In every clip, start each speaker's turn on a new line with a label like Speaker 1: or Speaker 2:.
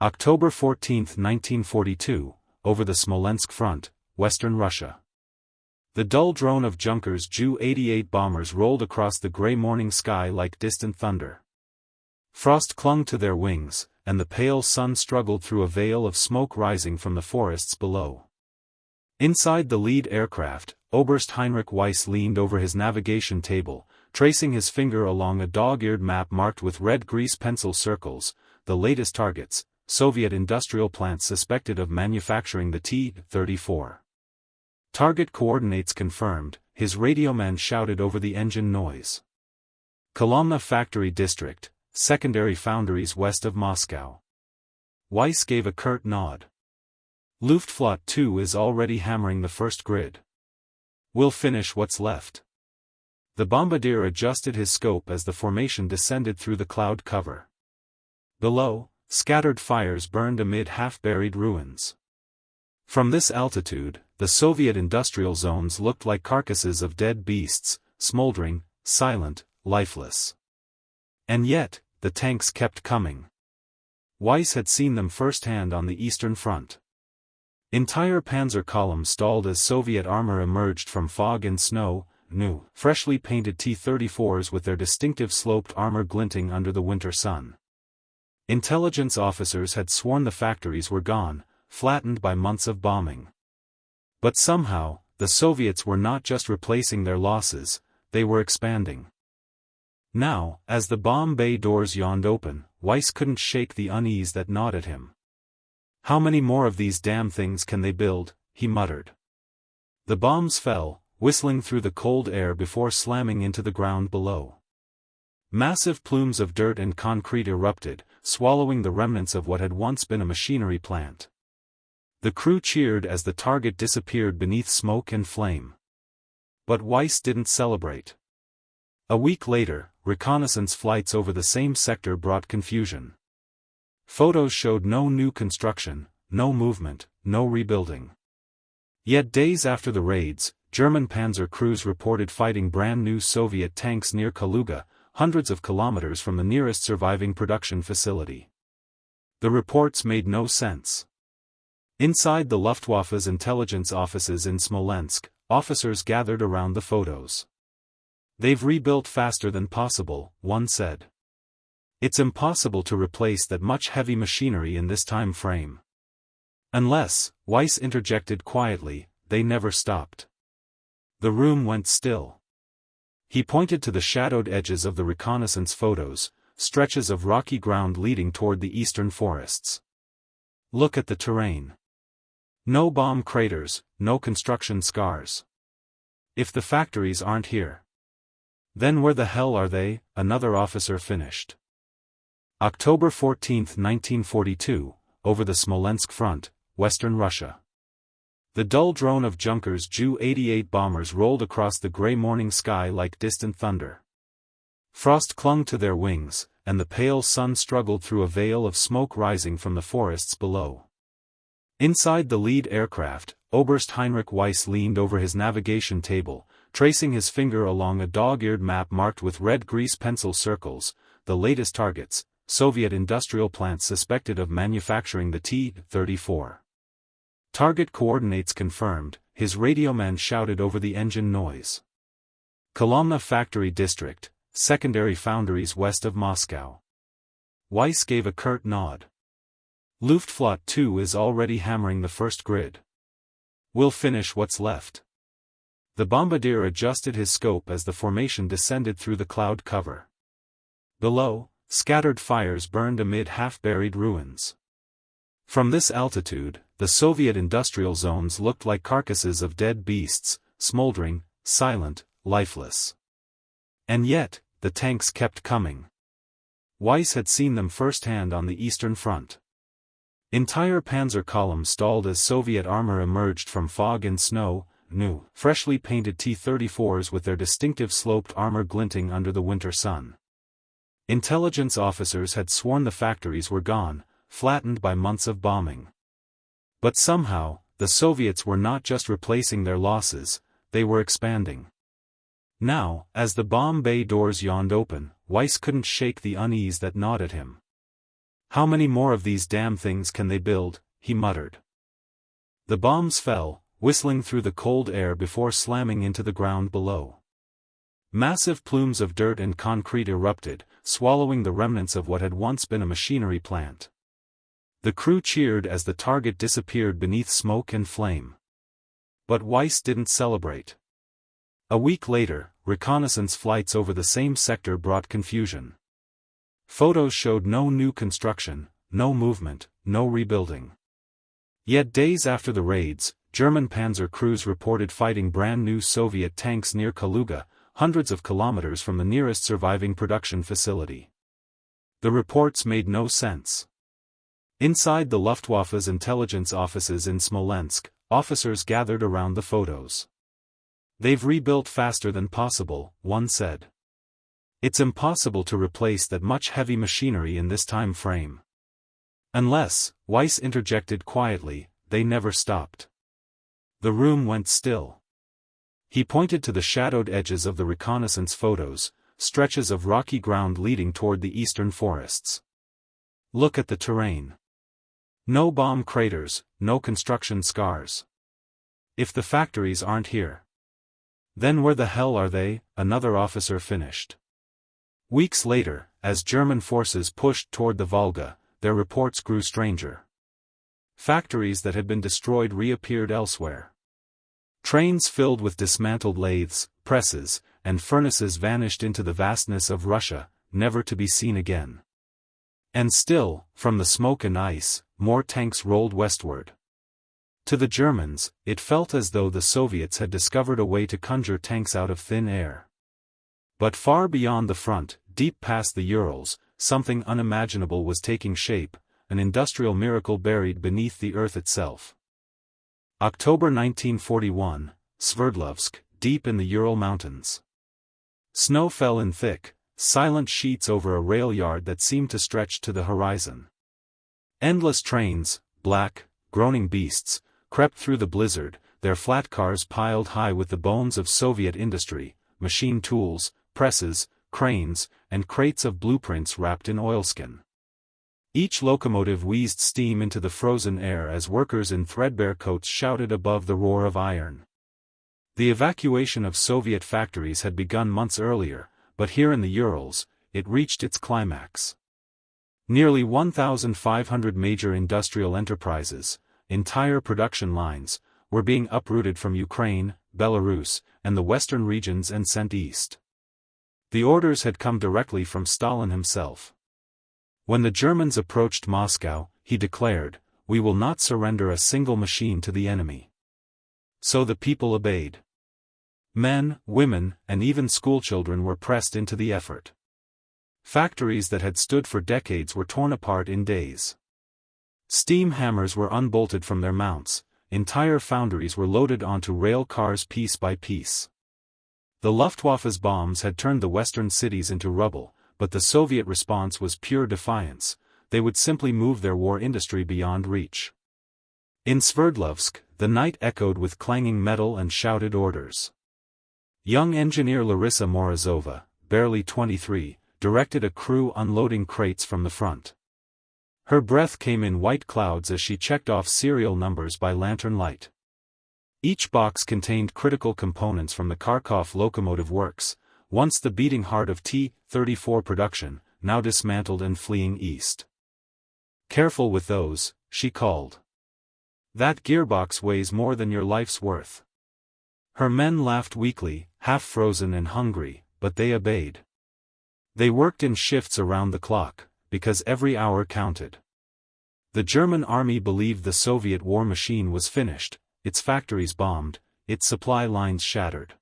Speaker 1: October 14, 1942, over the Smolensk front, western Russia. The dull drone of Junkers Ju-88 bombers rolled across the gray morning sky like distant thunder. Frost clung to their wings, and the pale sun struggled through a veil of smoke rising from the forests below. Inside the lead aircraft, Oberst Heinrich Weiss leaned over his navigation table, tracing his finger along a dog-eared map marked with red grease pencil circles, the latest targets, Soviet industrial plants suspected of manufacturing the T-34. Target coordinates confirmed, his radioman shouted over the engine noise. Kolomna Factory District, secondary foundries west of Moscow. Weiss gave a curt nod. Luftwaffe 2 is already hammering the first grid. We'll finish what's left. The bombardier adjusted his scope as the formation descended through the cloud cover. Below, scattered fires burned amid half-buried ruins. From this altitude, the Soviet industrial zones looked like carcasses of dead beasts, smoldering, silent, lifeless. And yet, the tanks kept coming. Weiss had seen them firsthand on the Eastern Front. Entire panzer columns stalled as Soviet armor emerged from fog and snow, new, freshly painted T-34s with their distinctive sloped armor glinting under the winter sun. Intelligence officers had sworn the factories were gone, flattened by months of bombing. But somehow, the Soviets were not just replacing their losses, they were expanding. Now, as the bomb bay doors yawned open, Weiss couldn't shake the unease that gnawed at him. "How many more of these damn things can they build?" he muttered. The bombs fell, whistling through the cold air before slamming into the ground below. Massive plumes of dirt and concrete erupted, swallowing the remnants of what had once been a machinery plant. The crew cheered as the target disappeared beneath smoke and flame. But Weiss didn't celebrate. A week later, reconnaissance flights over the same sector brought confusion. Photos showed no new construction, no movement, no rebuilding. Yet days after the raids, German panzer crews reported fighting brand new Soviet tanks near Kaluga, hundreds of kilometers from the nearest surviving production facility. The reports made no sense. Inside the Luftwaffe's intelligence offices in Smolensk, officers gathered around the photos. "They've rebuilt faster than possible," one said. "It's impossible to replace that much heavy machinery in this time frame." Unless, Weiss interjected quietly, they never stopped. The room went still. He pointed to the shadowed edges of the reconnaissance photos, stretches of rocky ground leading toward the eastern forests. "Look at the terrain. No bomb craters, no construction scars. If the factories aren't here, then where the hell are they?" another officer finished. October 14, 1942, over the Smolensk front, western Russia. The dull drone of Junkers Ju-88 bombers rolled across the gray morning sky like distant thunder. Frost clung to their wings, and the pale sun struggled through a veil of smoke rising from the forests below. Inside the lead aircraft, Oberst Heinrich Weiss leaned over his navigation table, tracing his finger along a dog-eared map marked with red grease pencil circles, the latest targets, Soviet industrial plants suspected of manufacturing the T-34. Target coordinates confirmed, his radioman shouted over the engine noise. Kolomna Factory District, secondary foundries west of Moscow. Weiss gave a curt nod. Luftwaffe 2 is already hammering the first grid. We'll finish what's left. The bombardier adjusted his scope as the formation descended through the cloud cover. Below, scattered fires burned amid half-buried ruins. From this altitude, the Soviet industrial zones looked like carcasses of dead beasts, smoldering, silent, lifeless. And yet, the tanks kept coming. Weiss had seen them firsthand on the Eastern Front. Entire panzer columns stalled as Soviet armor emerged from fog and snow, new, freshly painted T-34s with their distinctive sloped armor glinting under the winter sun. Intelligence officers had sworn the factories were gone, flattened by months of bombing. But somehow, the Soviets were not just replacing their losses, they were expanding. Now, as the bomb bay doors yawned open, Weiss couldn't shake the unease that gnawed at him. "How many more of these damn things can they build?" he muttered. The bombs fell, whistling through the cold air before slamming into the ground below. Massive plumes of dirt and concrete erupted, swallowing the remnants of what had once been a machinery plant. The crew cheered as the target disappeared beneath smoke and flame. But Weiss didn't celebrate. A week later, reconnaissance flights over the same sector brought confusion. Photos showed no new construction, no movement, no rebuilding. Yet days after the raids, German panzer crews reported fighting brand new Soviet tanks near Kaluga, hundreds of kilometers from the nearest surviving production facility. The reports made no sense. Inside the Luftwaffe's intelligence offices in Smolensk, officers gathered around the photos. "They've rebuilt faster than possible," one said. "It's impossible to replace that much heavy machinery in this time frame." Unless, Weiss interjected quietly, "they never stopped." The room went still. He pointed to the shadowed edges of the reconnaissance photos, stretches of rocky ground leading toward the eastern forests. "Look at the terrain. No bomb craters, no construction scars. If the factories aren't here, then where the hell are they?" another officer finished. Weeks later, as German forces pushed toward the Volga, their reports grew stranger. Factories that had been destroyed reappeared elsewhere. Trains filled with dismantled lathes, presses, and furnaces vanished into the vastness of Russia, never to be seen again. And still, from the smoke and ice, more tanks rolled westward. To the Germans, it felt as though the Soviets had discovered a way to conjure tanks out of thin air. But far beyond the front, deep past the Urals, something unimaginable was taking shape, an industrial miracle buried beneath the earth itself. October 1941, Sverdlovsk, deep in the Ural Mountains. Snow fell in thick, silent sheets over a rail yard that seemed to stretch to the horizon. Endless trains, black, groaning beasts, crept through the blizzard, their flat cars piled high with the bones of Soviet industry, machine tools, presses, cranes, and crates of blueprints wrapped in oilskin. Each locomotive wheezed steam into the frozen air as workers in threadbare coats shouted above the roar of iron. The evacuation of Soviet factories had begun months earlier, but here in the Urals, it reached its climax. Nearly 1,500 major industrial enterprises, entire production lines, were being uprooted from Ukraine, Belarus, and the western regions and sent east. The orders had come directly from Stalin himself. When the Germans approached Moscow, he declared, "We will not surrender a single machine to the enemy." So the people obeyed. Men, women, and even schoolchildren were pressed into the effort. Factories that had stood for decades were torn apart in days. Steam hammers were unbolted from their mounts, entire foundries were loaded onto rail cars piece by piece. The Luftwaffe's bombs had turned the western cities into rubble, but the Soviet response was pure defiance. They would simply move their war industry beyond reach. In Sverdlovsk, the night echoed with clanging metal and shouted orders. Young engineer Larissa Morozova, barely 23, directed a crew unloading crates from the front. Her breath came in white clouds as she checked off serial numbers by lantern light. Each box contained critical components from the Kharkov locomotive works, once the beating heart of T-34 production, now dismantled and fleeing east. "Careful with those," she called. "That gearbox weighs more than your life's worth." Her men laughed weakly, half frozen and hungry, but they obeyed. They worked in shifts around the clock, because every hour counted. The German army believed the Soviet war machine was finished, its factories bombed, its supply lines shattered.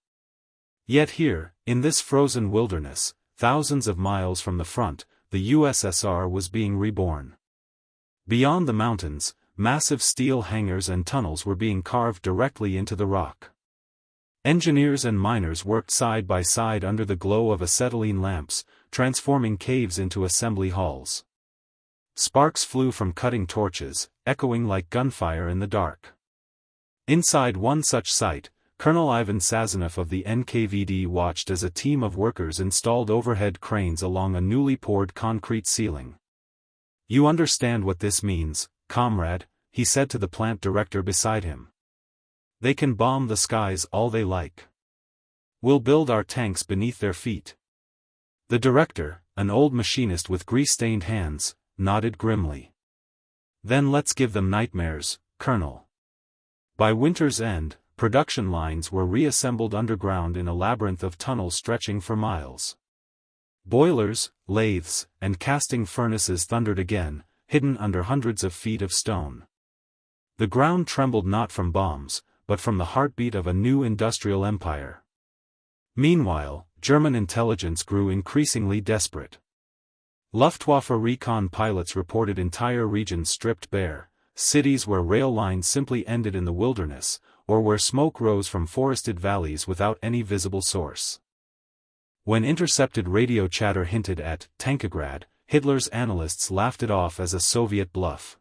Speaker 1: Yet here, in this frozen wilderness, thousands of miles from the front, the USSR was being reborn. Beyond the mountains, massive steel hangars and tunnels were being carved directly into the rock. Engineers and miners worked side by side under the glow of acetylene lamps, transforming caves into assembly halls. Sparks flew from cutting torches, echoing like gunfire in the dark. Inside one such site, Colonel Ivan Sazonov of the NKVD watched as a team of workers installed overhead cranes along a newly poured concrete ceiling. "You understand what this means, comrade," he said to the plant director beside him. "They can bomb the skies all they like. We'll build our tanks beneath their feet." The director, an old machinist with grease-stained hands, nodded grimly. "Then let's give them nightmares, Colonel." By winter's end, production lines were reassembled underground in a labyrinth of tunnels stretching for miles. Boilers, lathes, and casting furnaces thundered again, hidden under hundreds of feet of stone. The ground trembled not from bombs, but from the heartbeat of a new industrial empire. Meanwhile, German intelligence grew increasingly desperate. Luftwaffe recon pilots reported entire regions stripped bare, cities where rail lines simply ended in the wilderness, or where smoke rose from forested valleys without any visible source. When intercepted radio chatter hinted at Tankograd, Hitler's analysts laughed it off as a Soviet bluff.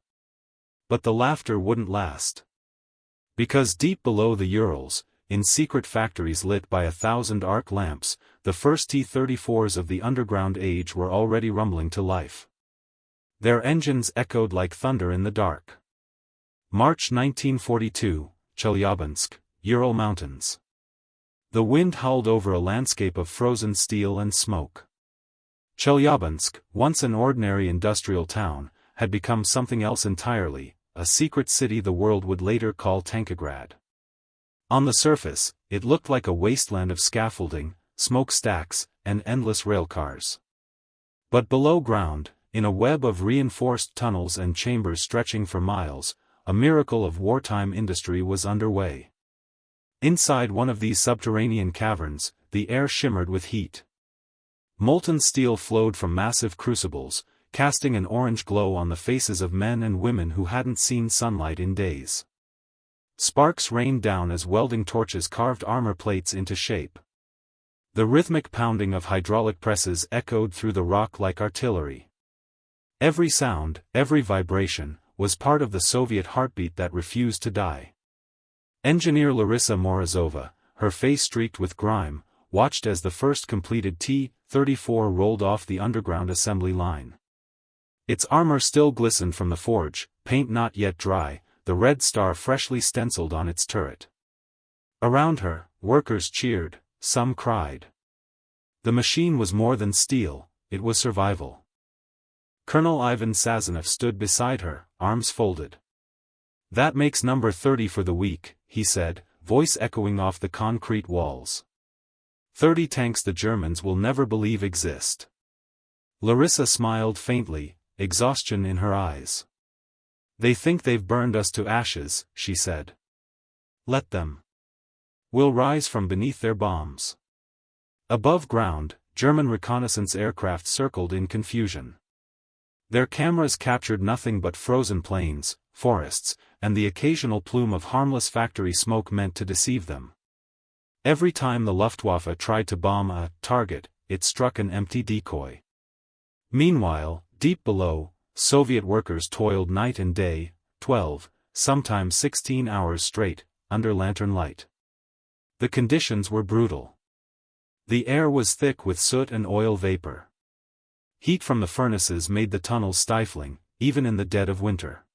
Speaker 1: But the laughter wouldn't last. Because deep below the Urals, in secret factories lit by 1,000 arc lamps, the first T-34s of the underground age were already rumbling to life. Their engines echoed like thunder in the dark. March 1942, Chelyabinsk, Ural Mountains. The wind howled over a landscape of frozen steel and smoke. Chelyabinsk, once an ordinary industrial town, had become something else entirely, a secret city the world would later call Tankograd. On the surface, it looked like a wasteland of scaffolding, smokestacks, and endless railcars. But below ground, in a web of reinforced tunnels and chambers stretching for miles, a miracle of wartime industry was underway. Inside one of these subterranean caverns, the air shimmered with heat. Molten steel flowed from massive crucibles, casting an orange glow on the faces of men and women who hadn't seen sunlight in days. Sparks rained down as welding torches carved armor plates into shape. The rhythmic pounding of hydraulic presses echoed through the rock like artillery. Every sound, every vibration, was part of the Soviet heartbeat that refused to die. Engineer Larissa Morozova, her face streaked with grime, watched as the first completed T-34 rolled off the underground assembly line. Its armor still glistened from the forge, paint not yet dry, the red star freshly stenciled on its turret. Around her, workers cheered, some cried. The machine was more than steel, it was survival. Colonel Ivan Sazonov stood beside her, arms folded. "That makes number 30 for the week," he said, voice echoing off the concrete walls. 30 tanks the Germans will never believe exist." Larissa smiled faintly, exhaustion in her eyes. "They think they've burned us to ashes," she said. "Let them. We'll rise from beneath their bombs." Above ground, German reconnaissance aircraft circled in confusion. Their cameras captured nothing but frozen plains, forests, and the occasional plume of harmless factory smoke meant to deceive them. Every time the Luftwaffe tried to bomb a target, it struck an empty decoy. Meanwhile, deep below, Soviet workers toiled night and day, 12, sometimes 16 hours straight, under lantern light. The conditions were brutal. The air was thick with soot and oil vapor. Heat from the furnaces made the tunnels stifling, even in the dead of winter.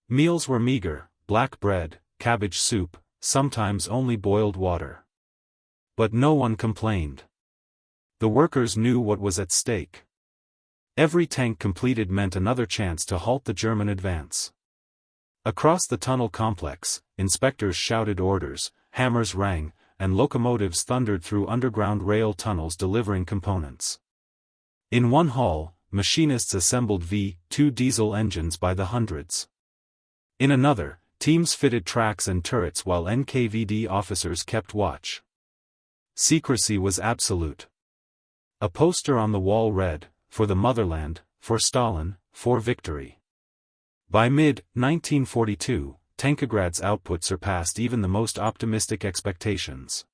Speaker 1: Meals were meager, black bread, cabbage soup, sometimes only boiled water. But no one complained. The workers knew what was at stake. Every tank completed meant another chance to halt the German advance. Across the tunnel complex, inspectors shouted orders, hammers rang, and locomotives thundered through underground rail tunnels delivering components. In one hall, machinists assembled V-2 diesel engines by the hundreds. In another, teams fitted tracks and turrets while NKVD officers kept watch. Secrecy was absolute. A poster on the wall read, "For the motherland, for Stalin, for victory." By mid-1942, Tankograd's output surpassed even the most optimistic expectations.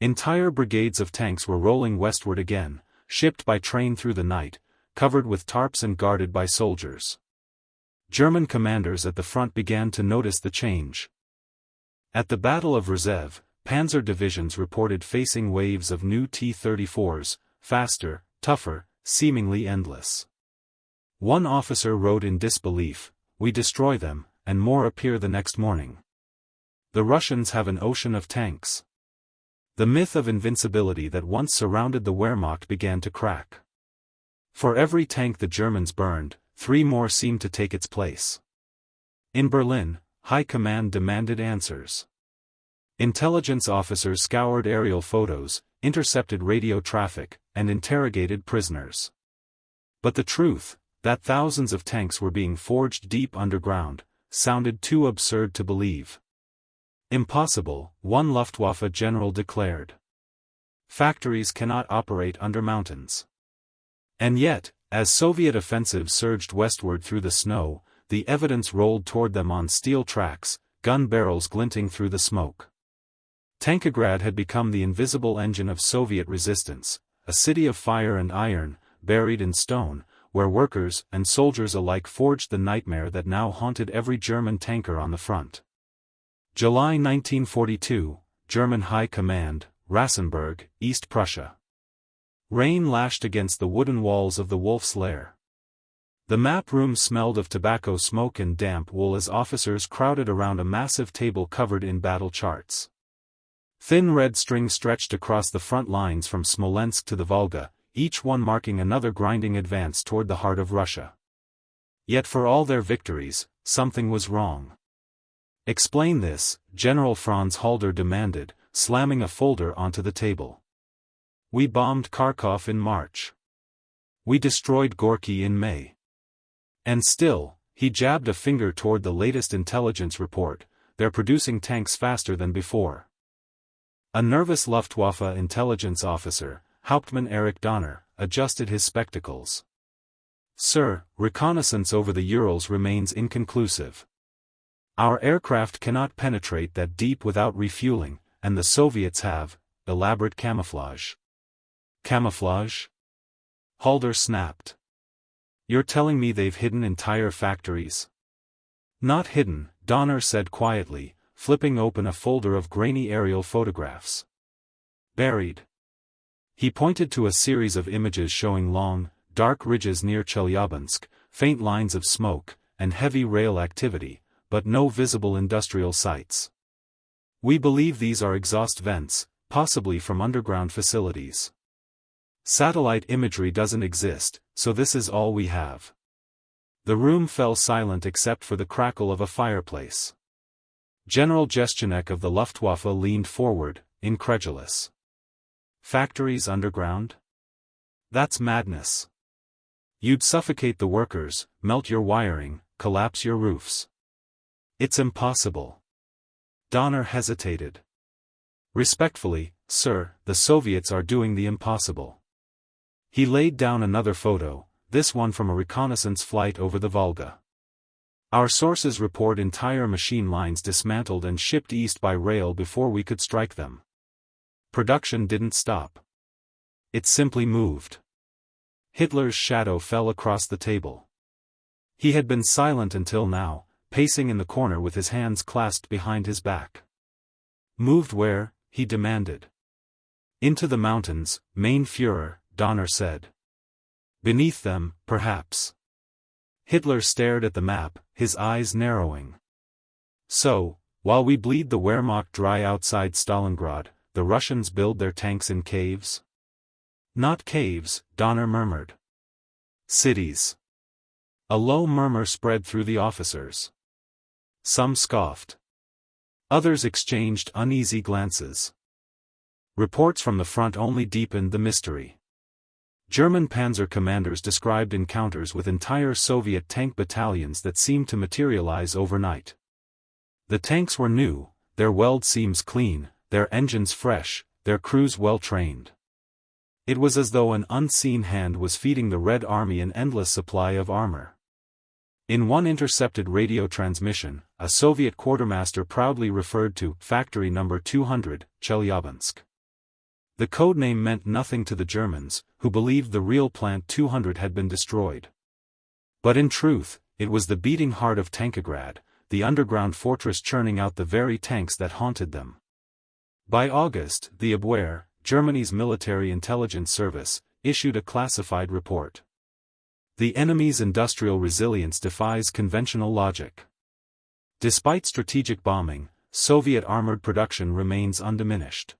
Speaker 1: Entire brigades of tanks were rolling westward again, shipped by train through the night, covered with tarps and guarded by soldiers. German commanders at the front began to notice the change. At the Battle of Rzhev, panzer divisions reported facing waves of new T-34s, faster, tougher, seemingly endless. One officer wrote in disbelief, "We destroy them, and more appear the next morning. The Russians have an ocean of tanks." The myth of invincibility that once surrounded the Wehrmacht began to crack. For every tank the Germans burned, 3 more seemed to take its place. In Berlin, High Command demanded answers. Intelligence officers scoured aerial photos, intercepted radio traffic, and interrogated prisoners. But the truth, that thousands of tanks were being forged deep underground, sounded too absurd to believe. "Impossible," one Luftwaffe general declared. "Factories cannot operate under mountains." And yet, as Soviet offensives surged westward through the snow, the evidence rolled toward them on steel tracks, gun barrels glinting through the smoke. Tankograd had become the invisible engine of Soviet resistance, a city of fire and iron, buried in stone, where workers and soldiers alike forged the nightmare that now haunted every German tanker on the front. July 1942, German High Command, Rassenburg, East Prussia. Rain lashed against the wooden walls of the Wolf's Lair. The map room smelled of tobacco smoke and damp wool as officers crowded around a massive table covered in battle charts. Thin red strings stretched across the front lines from Smolensk to the Volga, each one marking another grinding advance toward the heart of Russia. Yet for all their victories, something was wrong. "Explain this," General Franz Halder demanded, slamming a folder onto the table. "We bombed Kharkov in March. We destroyed Gorky in May. And still," he jabbed a finger toward the latest intelligence report, "they're producing tanks faster than before." A nervous Luftwaffe intelligence officer, Hauptmann Erich Donner, adjusted his spectacles. "Sir, reconnaissance over the Urals remains inconclusive. Our aircraft cannot penetrate that deep without refueling, and the Soviets have elaborate camouflage." "Camouflage?" Halder snapped. "You're telling me they've hidden entire factories?" "Not hidden," Donner said quietly, flipping open a folder of grainy aerial photographs. "Buried." He pointed to a series of images showing long, dark ridges near Chelyabinsk, faint lines of smoke, and heavy rail activity, but no visible industrial sites. "We believe these are exhaust vents, possibly from underground facilities. Satellite imagery doesn't exist, so this is all we have." The room fell silent except for the crackle of a fireplace. General Jeschneck of the Luftwaffe leaned forward, incredulous. "Factories underground? That's madness. You'd suffocate the workers, melt your wiring, collapse your roofs. It's impossible." Donner hesitated. "Respectfully, sir, the Soviets are doing the impossible." He laid down another photo, this one from a reconnaissance flight over the Volga. "Our sources report entire machine lines dismantled and shipped east by rail before we could strike them. Production didn't stop. It simply moved." Hitler's shadow fell across the table. He had been silent until now, pacing in the corner with his hands clasped behind his back. "Moved where?" he demanded. "Into the mountains, Mein Führer," Donner said. "Beneath them, perhaps." Hitler stared at the map, his eyes narrowing. "So, while we bleed the Wehrmacht dry outside Stalingrad, the Russians build their tanks in caves?" "Not caves," Donner murmured. "Cities." A low murmur spread through the officers. Some scoffed. Others exchanged uneasy glances. Reports from the front only deepened the mystery. German panzer commanders described encounters with entire Soviet tank battalions that seemed to materialize overnight. The tanks were new, their weld seams clean, their engines fresh, their crews well trained. It was as though an unseen hand was feeding the Red Army an endless supply of armor. In one intercepted radio transmission, a Soviet quartermaster proudly referred to Factory Number 200, Chelyabinsk. The codename meant nothing to the Germans, who believed the real Plant 200 had been destroyed. But in truth, it was the beating heart of Tankograd, the underground fortress churning out the very tanks that haunted them. By August, the Abwehr, Germany's military intelligence service, issued a classified report. The enemy's industrial resilience defies conventional logic. Despite strategic bombing, Soviet armored production remains undiminished.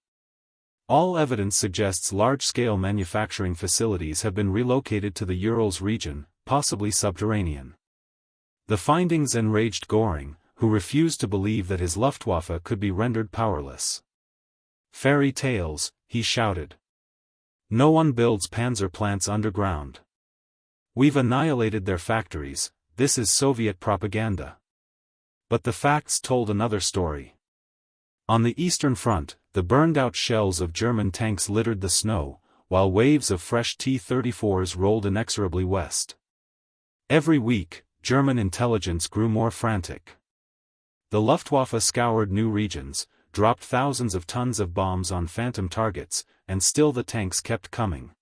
Speaker 1: All evidence suggests large-scale manufacturing facilities have been relocated to the Urals region, possibly subterranean. The findings enraged Göring, who refused to believe that his Luftwaffe could be rendered powerless. "Fairy tales," he shouted. "No one builds panzer plants underground. We've annihilated their factories, this is Soviet propaganda." But the facts told another story. On the Eastern Front, the burned-out shells of German tanks littered the snow, while waves of fresh T-34s rolled inexorably west. Every week, German intelligence grew more frantic. The Luftwaffe scoured new regions, dropped thousands of tons of bombs on phantom targets, and still the tanks kept coming.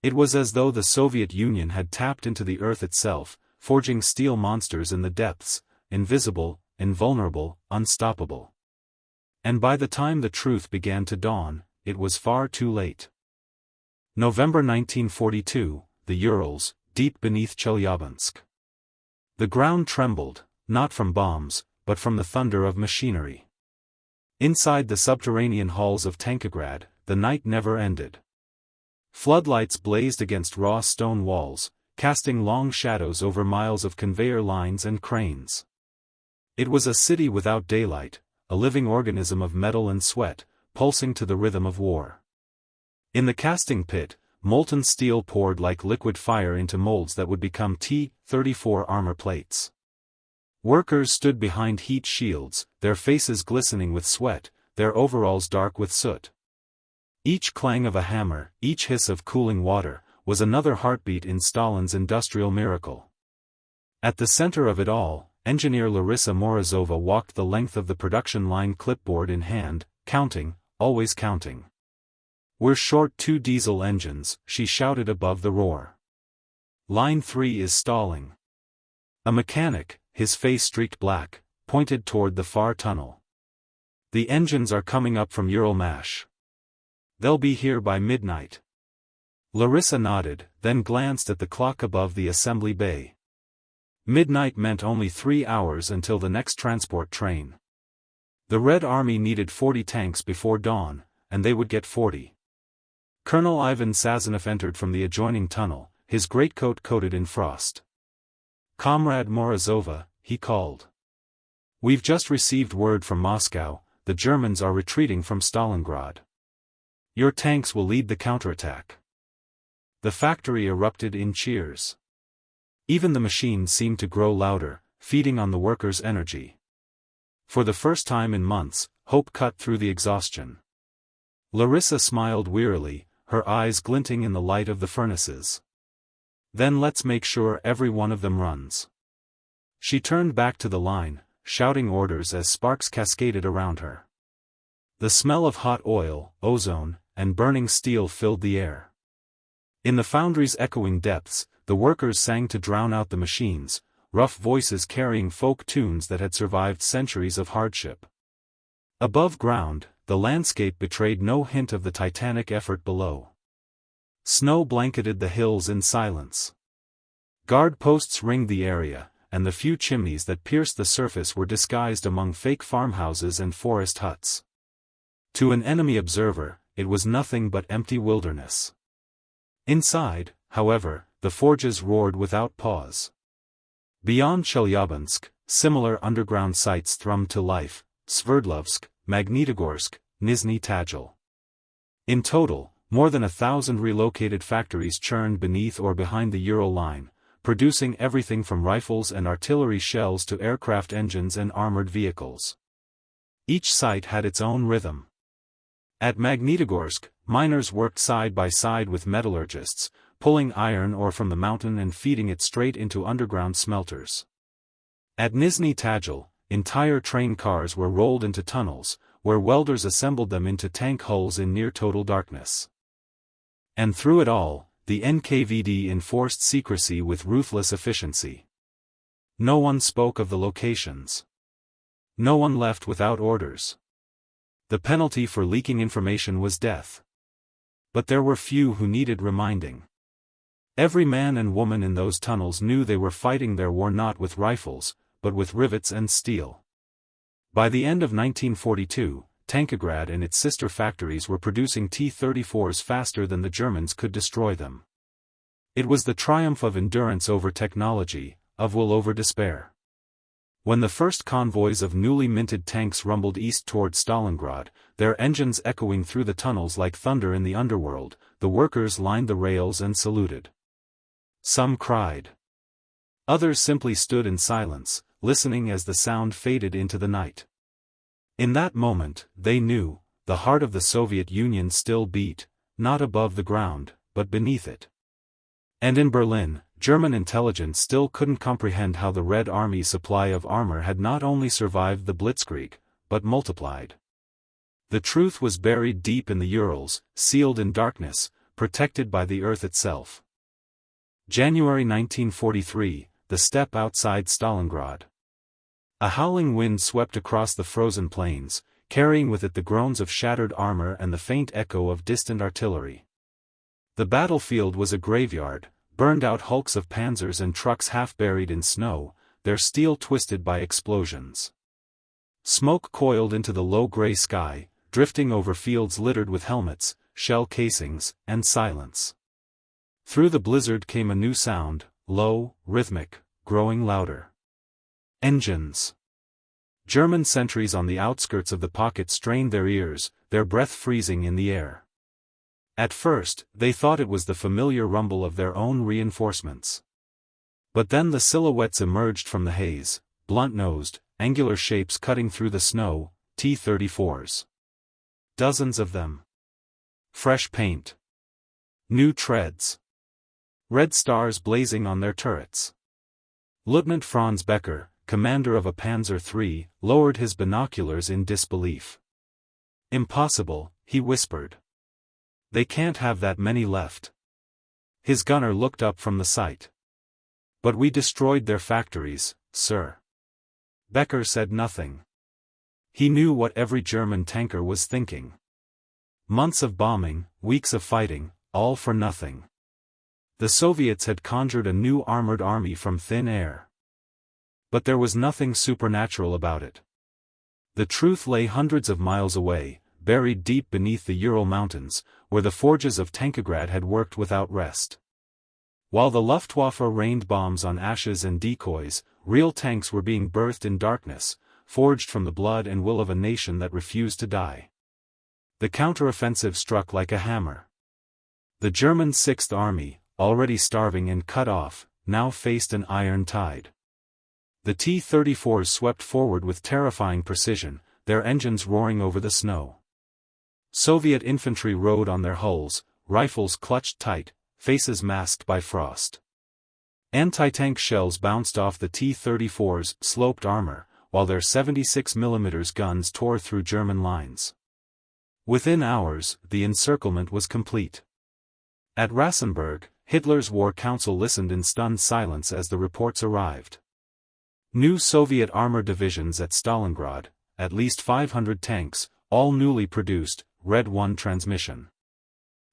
Speaker 1: It was as though the Soviet Union had tapped into the earth itself, forging steel monsters in the depths, invisible, invulnerable, unstoppable. And by the time the truth began to dawn, it was far too late. November 1942, the Urals, deep beneath Chelyabinsk. The ground trembled, not from bombs, but from the thunder of machinery. Inside the subterranean halls of Tankograd, the night never ended. Floodlights blazed against raw stone walls, casting long shadows over miles of conveyor lines and cranes. It was a city without daylight, a living organism of metal and sweat, pulsing to the rhythm of war. In the casting pit, molten steel poured like liquid fire into molds that would become T-34 armor plates. Workers stood behind heat shields, their faces glistening with sweat, their overalls dark with soot. Each clang of a hammer, each hiss of cooling water, was another heartbeat in Stalin's industrial miracle. At the center of it all, engineer Larissa Morozova walked the length of the production line clipboard in hand, counting, always counting. "We're short 2 diesel engines," she shouted above the roar. "Line 3 is stalling." A mechanic, his face streaked black, pointed toward the far tunnel. "The engines are coming up from Uralmash. They'll be here by midnight." Larissa nodded, then glanced at the clock above the assembly bay. Midnight meant only 3 hours until the next transport train. The Red Army needed 40 tanks before dawn, and they would get 40. Colonel Ivan Sazonov entered from the adjoining tunnel, his greatcoat coated in frost. "Comrade Morozova," he called. "We've just received word from Moscow, the Germans are retreating from Stalingrad. Your tanks will lead the counterattack." The factory erupted in cheers. Even the machines seemed to grow louder, feeding on the workers' energy. For the first time in months, hope cut through the exhaustion. Larissa smiled wearily, her eyes glinting in the light of the furnaces. "Then let's make sure every one of them runs." She turned back to the line, shouting orders as sparks cascaded around her. The smell of hot oil, ozone, and burning steel filled the air. In the foundry's echoing depths, the workers sang to drown out the machines, rough voices carrying folk tunes that had survived centuries of hardship. Above ground, the landscape betrayed no hint of the titanic effort below. Snow blanketed the hills in silence. Guard posts ringed the area, and the few chimneys that pierced the surface were disguised among fake farmhouses and forest huts. To an enemy observer, it was nothing but empty wilderness. Inside, however, the forges roared without pause. Beyond Chelyabinsk, similar underground sites thrummed to life: Sverdlovsk, Magnitogorsk, Nizhny Tagil. In total, more than 1,000 relocated factories churned beneath or behind the Ural line, producing everything from rifles and artillery shells to aircraft engines and armored vehicles. Each site had its own rhythm. At Magnitogorsk, miners worked side by side with metallurgists, pulling iron ore from the mountain and feeding it straight into underground smelters. At Nizhny Tagil, entire train cars were rolled into tunnels, where welders assembled them into tank hulls in near-total darkness. And through it all, the NKVD enforced secrecy with ruthless efficiency. No one spoke of the locations. No one left without orders. The penalty for leaking information was death. But there were few who needed reminding. Every man and woman in those tunnels knew they were fighting their war not with rifles, but with rivets and steel. By the end of 1942, Tankograd and its sister factories were producing T-34s faster than the Germans could destroy them. It was the triumph of endurance over technology, of will over despair. When the first convoys of newly minted tanks rumbled east toward Stalingrad, their engines echoing through the tunnels like thunder in the underworld, the workers lined the rails and saluted. Some cried. Others simply stood in silence, listening as the sound faded into the night. In that moment, they knew, the heart of the Soviet Union still beat, not above the ground, but beneath it. And in Berlin, German intelligence still couldn't comprehend how the Red Army's supply of armor had not only survived the Blitzkrieg, but multiplied. The truth was buried deep in the Urals, sealed in darkness, protected by the earth itself. January 1943, the steppe outside Stalingrad. A howling wind swept across the frozen plains, carrying with it the groans of shattered armor and the faint echo of distant artillery. The battlefield was a graveyard, burned-out hulks of panzers and trucks half buried in snow, their steel twisted by explosions. Smoke coiled into the low gray sky, drifting over fields littered with helmets, shell casings, and silence. Through the blizzard came a new sound, low, rhythmic, growing louder. Engines. German sentries on the outskirts of the pocket strained their ears, their breath freezing in the air. At first, they thought it was the familiar rumble of their own reinforcements. But then the silhouettes emerged from the haze, blunt-nosed, angular shapes cutting through the snow, T-34s. Dozens of them. Fresh paint. New treads. Red stars blazing on their turrets. Lieutenant Franz Becker, commander of a Panzer III, lowered his binoculars in disbelief. "Impossible," he whispered. "They can't have that many left." His gunner looked up from the sight. "But we destroyed their factories, sir." Becker said nothing. He knew what every German tanker was thinking. Months of bombing, weeks of fighting, all for nothing. The Soviets had conjured a new armored army from thin air. But there was nothing supernatural about it. The truth lay hundreds of miles away, buried deep beneath the Ural Mountains, where the forges of Tankograd had worked without rest. While the Luftwaffe rained bombs on ashes and decoys, real tanks were being birthed in darkness, forged from the blood and will of a nation that refused to die. The counteroffensive struck like a hammer. The German Sixth Army, already starving and cut off, now faced an iron tide. The T-34s swept forward with terrifying precision, their engines roaring over the snow. Soviet infantry rode on their hulls, rifles clutched tight, faces masked by frost. Anti-tank shells bounced off the T-34's sloped armor, while their 76mm guns tore through German lines. Within hours, the encirclement was complete. At Rassenburg, Hitler's War Council listened in stunned silence as the reports arrived. New Soviet armor divisions at Stalingrad, at least 500 tanks, all newly produced, Red I transmission.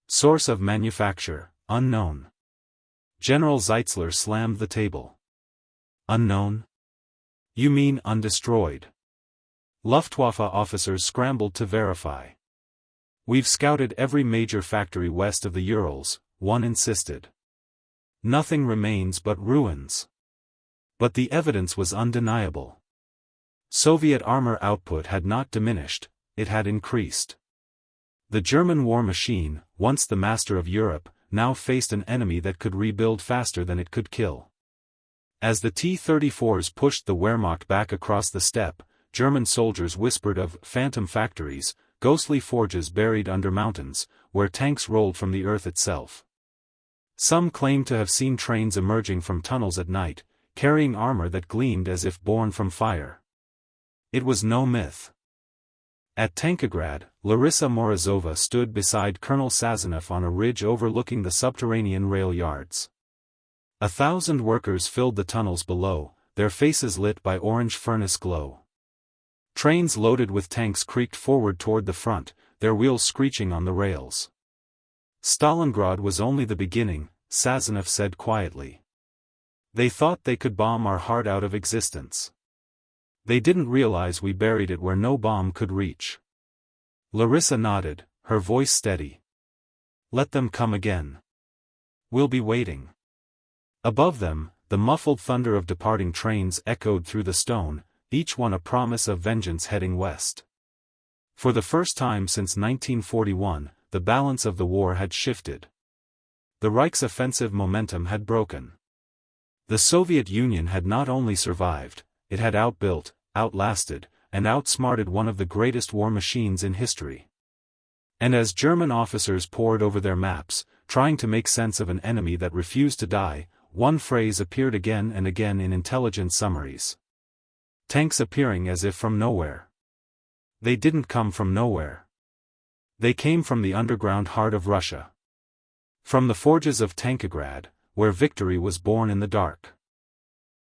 Speaker 1: Source of manufacture, unknown. General Zeitzler slammed the table. Unknown? You mean undestroyed? Luftwaffe officers scrambled to verify. We've scouted every major factory west of the Urals, one insisted. Nothing remains but ruins. But the evidence was undeniable. Soviet armor output had not diminished, it had increased. The German war machine, once the master of Europe, now faced an enemy that could rebuild faster than it could kill. As the T-34s pushed the Wehrmacht back across the steppe, German soldiers whispered of phantom factories, ghostly forges buried under mountains, where tanks rolled from the earth itself. Some claimed to have seen trains emerging from tunnels at night, carrying armor that gleamed as if born from fire. It was no myth. At Tankograd, Larissa Morozova stood beside Colonel Sazonov on a ridge overlooking the subterranean rail yards. 1,000 workers filled the tunnels below, their faces lit by orange furnace glow. Trains loaded with tanks creaked forward toward the front, their wheels screeching on the rails. Stalingrad was only the beginning, Sazonov said quietly. They thought they could bomb our heart out of existence. They didn't realize we buried it where no bomb could reach. Larissa nodded, her voice steady. Let them come again. We'll be waiting. Above them, the muffled thunder of departing trains echoed through the stone, each one a promise of vengeance heading west. For the first time since 1941, the balance of the war had shifted. The Reich's offensive momentum had broken. The Soviet Union had not only survived, it had outbuilt, outlasted, and outsmarted one of the greatest war machines in history. And as German officers pored over their maps, trying to make sense of an enemy that refused to die, one phrase appeared again and again in intelligence summaries. Tanks appearing as if from nowhere. They didn't come from nowhere. They came from the underground heart of Russia. From the forges of Tankograd, where victory was born in the dark.